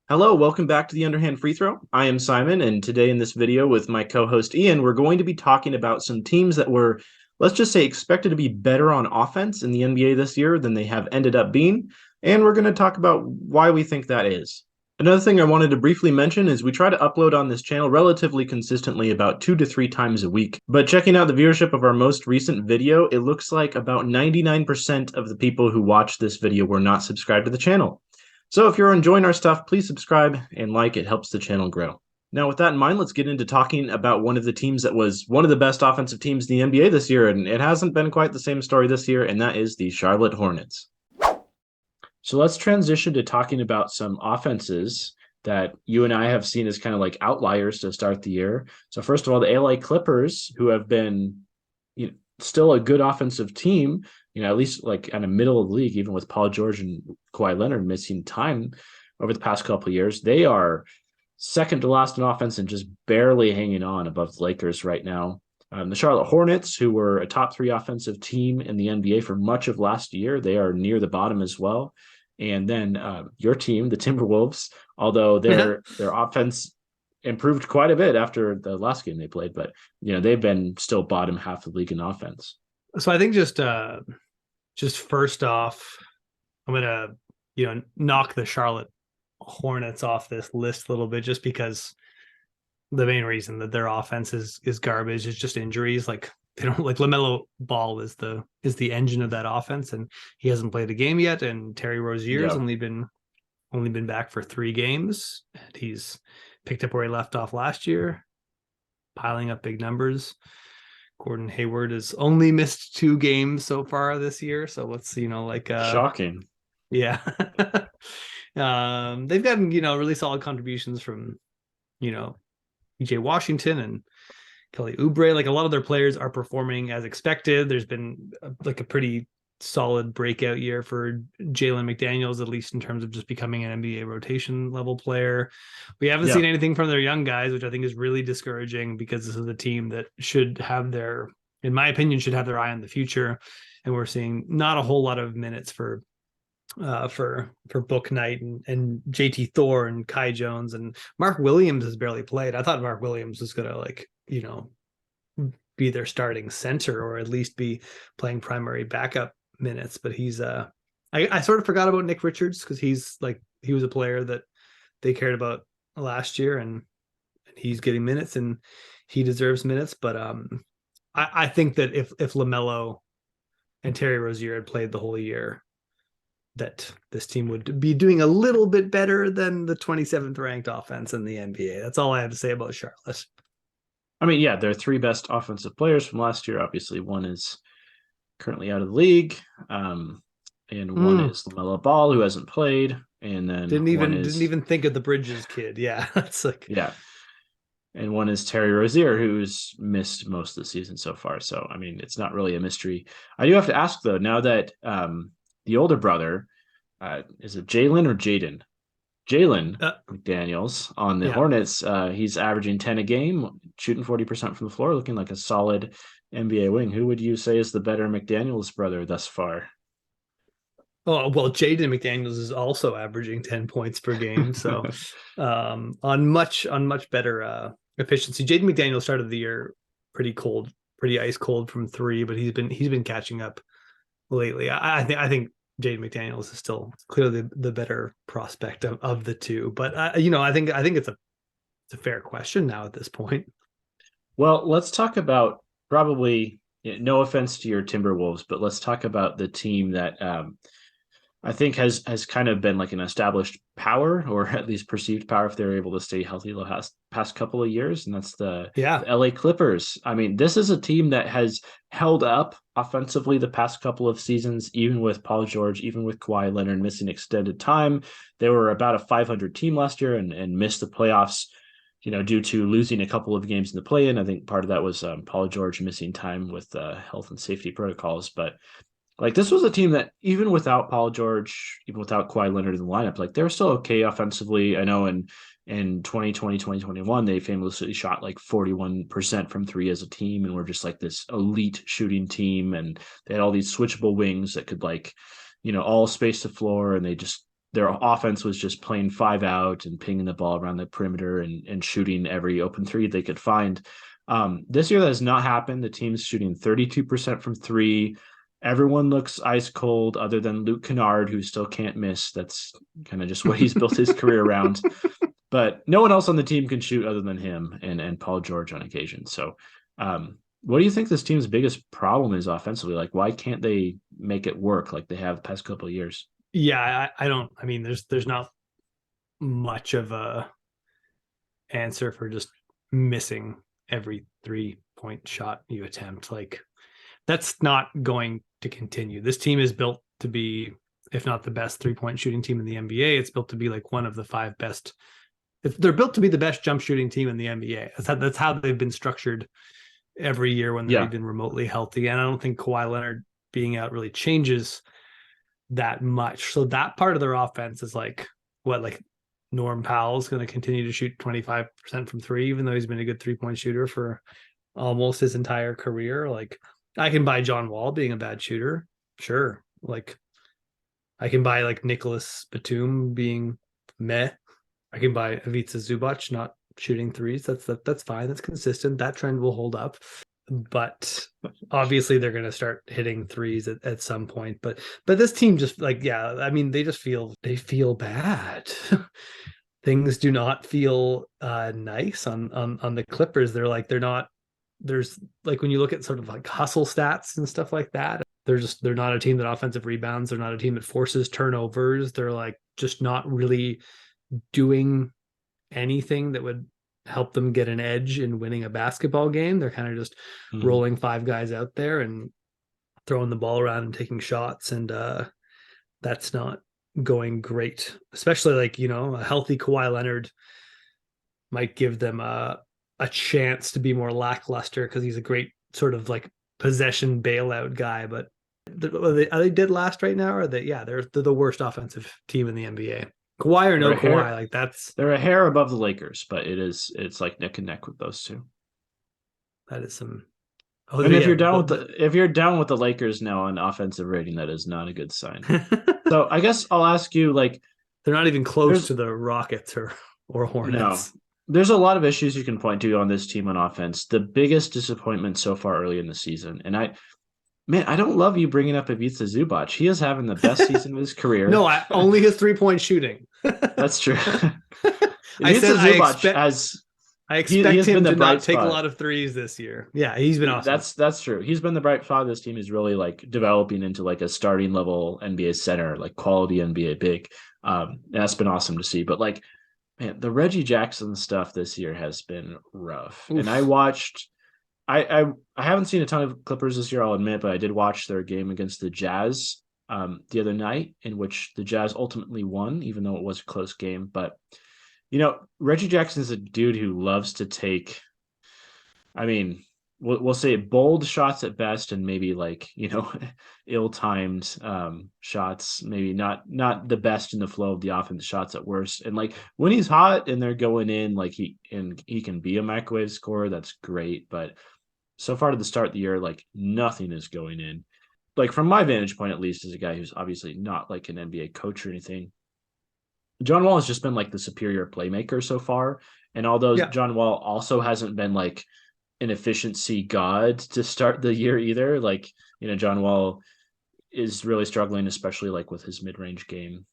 Hello, welcome back to the Underhand Free Throw. I am Simon, and today in this video with my co-host Ian, we're going to be talking about some teams that were, let's just say, expected to be better on offense in the NBA this year than they have ended up being, and we're going to talk about why we think that is. Another thing I wanted to briefly mention is we try to upload on this channel relatively consistently about 2 to 3 times a week. But checking out the viewership of our most recent video, it looks like about 99% of the people who watched this video were not subscribed to the channel. So if you're enjoying our stuff, please subscribe and like. It helps the channel grow. Now, with that in mind, let's get into talking about one of the teams that was one of the best offensive teams in the NBA this year, and it hasn't been quite the same story this year, and that is the Charlotte Hornets. So let's transition to talking about some offenses that you and I have seen as kind of like outliers to start the year. So first of all, the LA Clippers, who have been still a good offensive team, at least like kind of middle of the league, even with Paul George and Kawhi Leonard missing time over the past couple of years. They are second to last in offense and just barely hanging on above the Lakers right now. The Charlotte Hornets, who were a top 3 offensive team in the NBA for much of last year, they are near the bottom as well. And then your team, the Timberwolves, although their offense improved quite a bit after the last game they played, but they've been still bottom half of the league in offense. So I think just first off, I'm gonna knock the Charlotte Hornets off this list a little bit, just because the main reason that their offense is garbage is just injuries. Like, they don't, like, LaMelo Ball is the engine of that offense, and he hasn't played a game yet. And Terry Rozier's only been back for 3 games, and he's picked up where he left off last year, piling up big numbers. Gordon Hayward has only missed 2 games so far this year, so let's shocking. Yeah. They've gotten really solid contributions from EJ Washington and Kelly Oubre. Like, a lot of their players are performing as expected. There's been a pretty solid breakout year for Jalen McDaniels, at least in terms of just becoming an NBA rotation level player. We haven't seen anything from their young guys, which I think is really discouraging, because this is a team that in my opinion, should have their eye on the future. And we're seeing not a whole lot of minutes for Book Knight and JT Thor and Kai Jones, and Mark Williams has barely played. I thought Mark Williams was gonna be their starting center, or at least be playing primary backup minutes, but he's I sort of forgot about Nick Richards, because he was a player that they cared about last year, and he's getting minutes and he deserves minutes. But I think that if LaMelo and Terry Rozier had played the whole year, that this team would be doing a little bit better than the 27th ranked offense in the NBA. That's all I have to say about Charlotte. I mean, their 3 best offensive players from last year, obviously one is currently out of the league, and one is LaMelo Ball, who hasn't played, and then didn't even think of the Bridges kid. Yeah, it's like, and one is Terry Rozier, who's missed most of the season so far. So I mean, it's not really a mystery. I do have to ask though, now that the older brother, is it Jalen or Jaden? Jalen McDaniels on the Hornets, he's averaging 10 a game, shooting 40% from the floor, looking like a solid NBA wing. Who would you say is the better McDaniels brother thus far? Oh, well, Jaden McDaniels is also averaging 10 points per game, so on much better efficiency. Jaden McDaniels started the year pretty ice cold from 3, but he's been catching up lately. I think Jaden McDaniels is still clearly the better prospect of the 2, but I think it's a fair question now at this point. Well, let's talk about, probably, no offense to your Timberwolves, but let's talk about the team that I think has kind of been like an established power, or at least perceived power, if they're able to stay healthy the past couple of years, and that's the LA Clippers. I mean, this is a team that has held up offensively the past couple of seasons, even with Paul George, even with Kawhi Leonard missing extended time. They were about a 500 team last year and missed the playoffs, due to losing a couple of games in the play-in. I think part of that was Paul George missing time with health and safety protocols, but like, this was a team that, even without Paul George, even without Kawhi Leonard in the lineup, like, they were still okay offensively. I know in 2020, 2021, they famously shot like 41% from 3 as a team, and were just like this elite shooting team. And they had all these switchable wings that could, all space the floor, and their offense was just playing 5 out and pinging the ball around the perimeter and shooting every open three they could find. This year that has not happened. The team's shooting 32% from three. Everyone looks ice cold other than Luke Kennard, who still can't miss. That's kind of just what he's built his career around. But no one else on the team can shoot other than him and Paul George on occasion. So what do you think this team's biggest problem is offensively? Like, why can't they make it work like they have the past couple of years? Yeah, I don't. I mean, there's not much of a answer for just missing every 3-point shot you attempt. Like, that's not going to continue. This team is built to be, if not the best 3-point shooting team in the NBA, it's built to be like one of the 5 best. They're built to be the best jump shooting team in the NBA. That's how they've been structured every year when they're even remotely healthy. And I don't think Kawhi Leonard being out really changes that much. So that part of their offense is like Norm Powell's going to continue to shoot 25% from three, even though he's been a good 3-point shooter for almost his entire career. Like, I can buy John Wall being a bad shooter. Sure. Like, I can buy like Nicholas Batum being meh. I can buy Ivica Zubac not shooting threes. That's fine. That's consistent. That trend will hold up. But obviously they're going to start hitting threes at some point. But this team just like, yeah, I mean, they feel bad. Things do not feel nice on the Clippers. They're not, there's like, when you look at sort of like hustle stats and stuff like that, they're not a team that offensive rebounds. They're not a team that forces turnovers. They're like just not really doing anything that would help them get an edge in winning a basketball game. They're kind of just rolling 5 guys out there and throwing the ball around and taking shots. And that's not going great, especially like, you know, a healthy Kawhi Leonard might give them a chance to be more lackluster because he's a great sort of like possession bailout guy. But are they dead last right now? Or they're the worst offensive team in the NBA. Kawhi or no Kawhi, like they're a hair above the Lakers, but it's like neck and neck with those two. That is some. Oh, and if you're down with the Lakers now on offensive rating, that is not a good sign. So I guess I'll ask you, like, they're not even close to the Rockets or Hornets. No, there's a lot of issues you can point to on this team on offense. The biggest disappointment so far early in the season, and I don't love you bringing up Ivica Zubac. He is having the best season of his career. No, only his 3-point shooting. That's true. I expect him to not take a lot of threes this year. Yeah, he's been awesome. That's true. He's been the bright spot of this team. Is really like developing into like a starting level NBA center, like quality NBA big. And that's been awesome to see. But like, man, the Reggie Jackson stuff this year has been rough. Oof. And I watched. I haven't seen a ton of Clippers this year, I'll admit, but I did watch their game against the Jazz the other night, in which the Jazz ultimately won, even though it was a close game. But, you know, Reggie Jackson is a dude who loves to take, I mean, we'll say bold shots at best, and maybe like, you know, ill-timed shots, maybe not the best in the flow of the offense shots at worst. And like when he's hot and they're going in, like he can be a microwave scorer, that's great. But so far to the start of the year, like nothing is going in. Like from my vantage point, at least, as a guy who's obviously not like an NBA coach or anything, John Wall has just been like the superior playmaker so far. And although John Wall also hasn't been like an efficiency god to start the year either, like, you know, John Wall is really struggling, especially like with his mid-range game.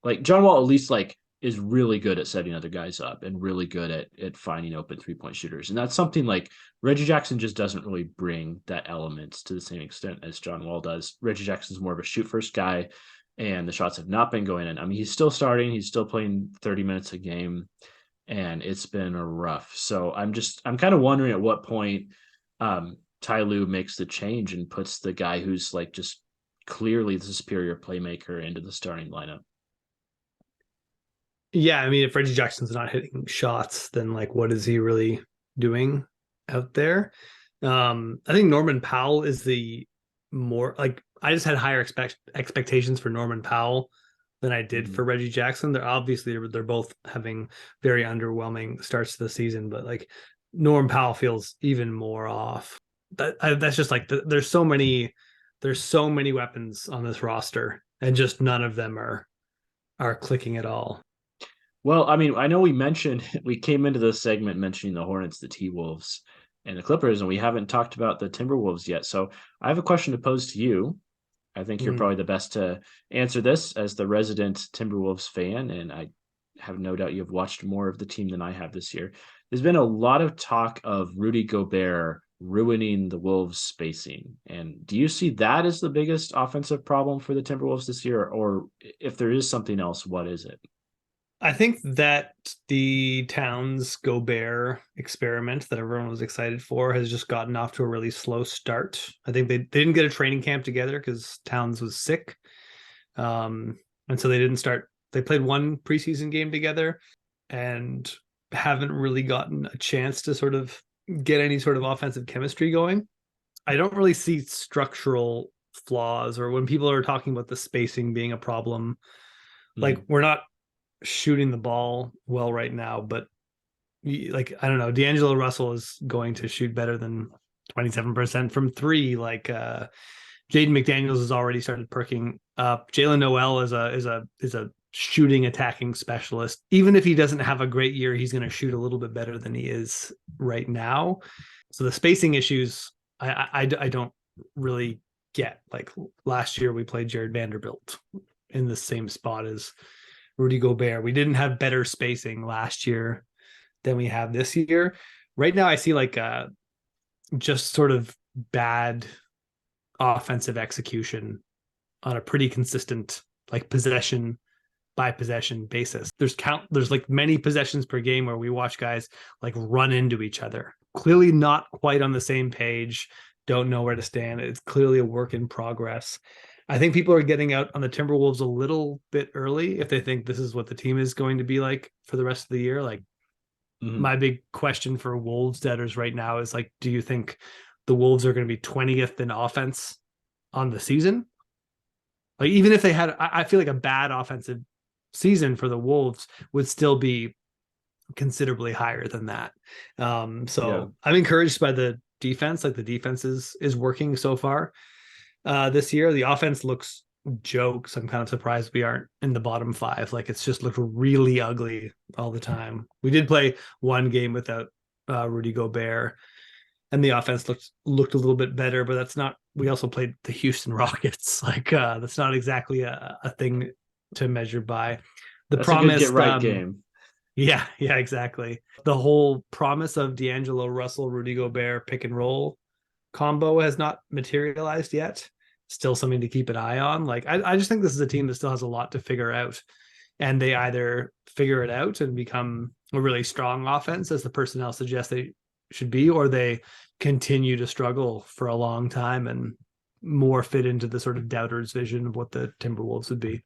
Like John Wall at least like is really good at setting other guys up and really good at finding open 3-point shooters. And that's something like Reggie Jackson just doesn't really bring that element to the same extent as John Wall does. Reggie Jackson's more of a shoot first guy, and the shots have not been going in. I mean, he's still starting, he's still playing 30 minutes a game, and it's been rough. So I'm kind of wondering at what point Ty Lue makes the change and puts the guy who's like just clearly the superior playmaker into the starting lineup. Yeah, I mean, if Reggie Jackson's not hitting shots, then like, what is he really doing out there? I think Norman Powell is the more like, I just had higher expectations for Norman Powell than I did for Reggie Jackson. They're both having very underwhelming starts to the season, but like Norman Powell feels even more off. That's just like there's so many weapons on this roster, and just none of them are are clicking at all. Well, I mean, I know we mentioned we came into this segment mentioning the Hornets, the T-Wolves, and the Clippers, and we haven't talked about the Timberwolves yet. So I have a question to pose to you. I think you're Mm. probably the best to answer this as the resident Timberwolves fan, and I have no doubt you've watched more of the team than I have this year. There's been a lot of talk of Rudy Gobert ruining the Wolves' spacing. And do you see that as the biggest offensive problem for the Timberwolves this year? Or if there is something else, what is it? I think that the Towns Gobert experiment that everyone was excited for has just gotten off to a really slow start. I think they didn't get a training camp together because Towns was sick. And so they didn't start. They played one preseason game together and haven't really gotten a chance to sort of get any sort of offensive chemistry going. I don't really see structural flaws or when people are talking about the spacing being a problem. Like Mhm. we're not shooting the ball well right now, but like I don't know, D'Angelo Russell is going to shoot better than 27% from three. Like Jaden McDaniels has already started perking up. Jalen Noel is a shooting attacking specialist. Even if he doesn't have a great year, he's going to shoot a little bit better than he is right now. So the spacing issues, I don't really get. Like last year, we played Jared Vanderbilt in the same spot as Rudy Gobert. We didn't have better spacing last year than we have this year. Right now, I see like just sort of bad offensive execution on a pretty consistent like possession by possession basis. There's like many possessions per game where we watch guys like run into each other. Clearly not quite on the same page, don't know where to stand. It's clearly a work in progress. I think people are getting out on the Timberwolves a little bit early if they think this is what the team is going to be like for the rest of the year. Like Mhm. my big question for Wolves debtors right now is like, do you think the Wolves are going to be 20th in offense on the season? Like even if they had, I feel like a bad offensive season for the Wolves would still be considerably higher than that. Yeah. So I'm encouraged by the defense. Like the defense is working so far this year. The offense looks jokes. I'm kind of surprised we aren't in the bottom five. Like it's just looked really ugly all the time. We did play one game without Rudy Gobert, and the offense looked a little bit better. But that's not. We also played the Houston Rockets. Like that's not exactly a thing to measure by. The That's a good get promised right game. yeah, exactly. The whole promise of D'Angelo Russell, Rudy Gobert pick and roll combo has not materialized yet. Still something to keep an eye on. Like I just think this is a team that still has a lot to figure out. And they either figure it out and become a really strong offense as the personnel suggests they should be, or they continue to struggle for a long time and more fit into the sort of doubters vision of what the Timberwolves would be.